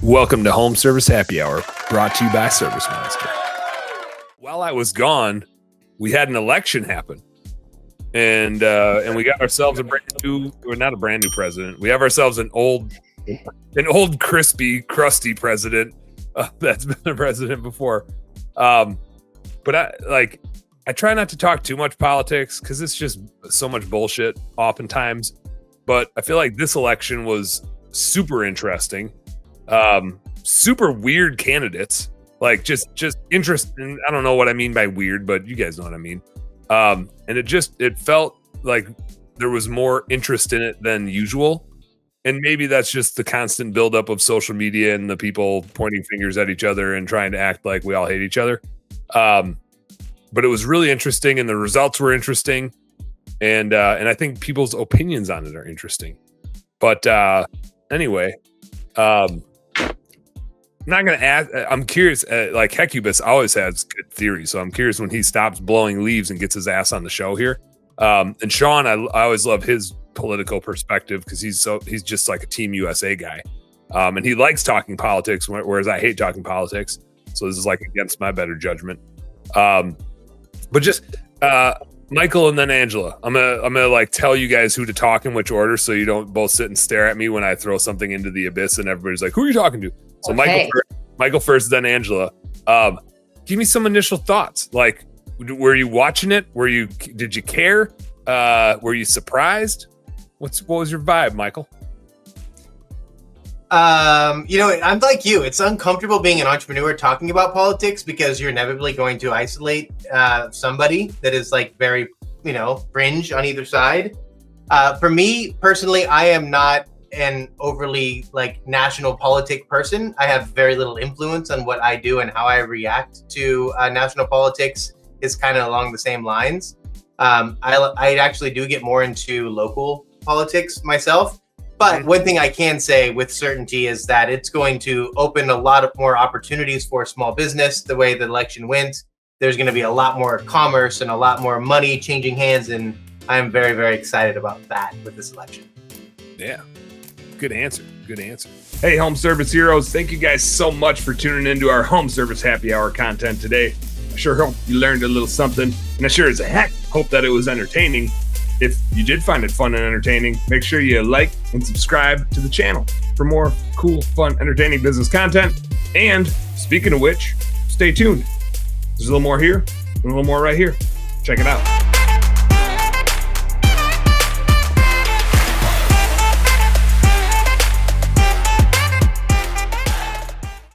Welcome to Home Service Happy Hour, brought to you by Service Monster. While I was gone, we had an election happen, and we got ourselves a brand new, or not a brand new president. We have ourselves an old, crispy, crusty president that's been a president before. But I try not to talk too much politics because it's just so much bullshit oftentimes. But I feel like this election was super interesting. Super weird candidates, like just interesting. I don't know what I mean by weird, but you guys know what I mean. And it felt like there was more interest in it than usual. And maybe that's just the constant buildup of social media and the people pointing fingers at each other and trying to act like we all hate each other. But it was really interesting, and the results were interesting. And I think people's opinions on it are interesting. But anyway, I'm not going to ask. I'm curious. Like Hecubus always has good theories, so I'm curious when he stops blowing leaves and gets his ass on the show here. And Sean, I always love his political perspective because he's just like a Team USA guy, and he likes talking politics, whereas I hate talking politics. So this is like against my better judgment. But just Michael and then Angela. I'm gonna like tell you guys who to talk in which order, so you don't both sit and stare at me when I throw something into the abyss and everybody's like, "Who are you talking to?" So okay. Michael first, then Angela. Give me some initial thoughts. Like, were you watching it? Did you care? Were you surprised? What was your vibe, Michael? I'm like you. It's uncomfortable being an entrepreneur talking about politics because you're inevitably going to isolate somebody that is like very, fringe on either side. For me personally, I am not an overly like national politic person. I have very little influence on what I do, and how I react to national politics is kind of along the same lines. I actually do get more into local politics myself. But one thing I can say with certainty is that it's going to open a lot of more opportunities for small business. The way the election went, there's going to be a lot more commerce and a lot more money changing hands. And I'm very, very excited about that with this election. Yeah. Good answer. Hey, Home Service Heroes. Thank you guys so much for tuning into our Home Service Happy Hour content today. I sure hope you learned a little something. And I sure as heck hope that it was entertaining. If you did find it fun and entertaining, make sure you like and subscribe to the channel for more cool, fun, entertaining business content. And speaking of which, stay tuned. There's a little more here and a little more right here. Check it out.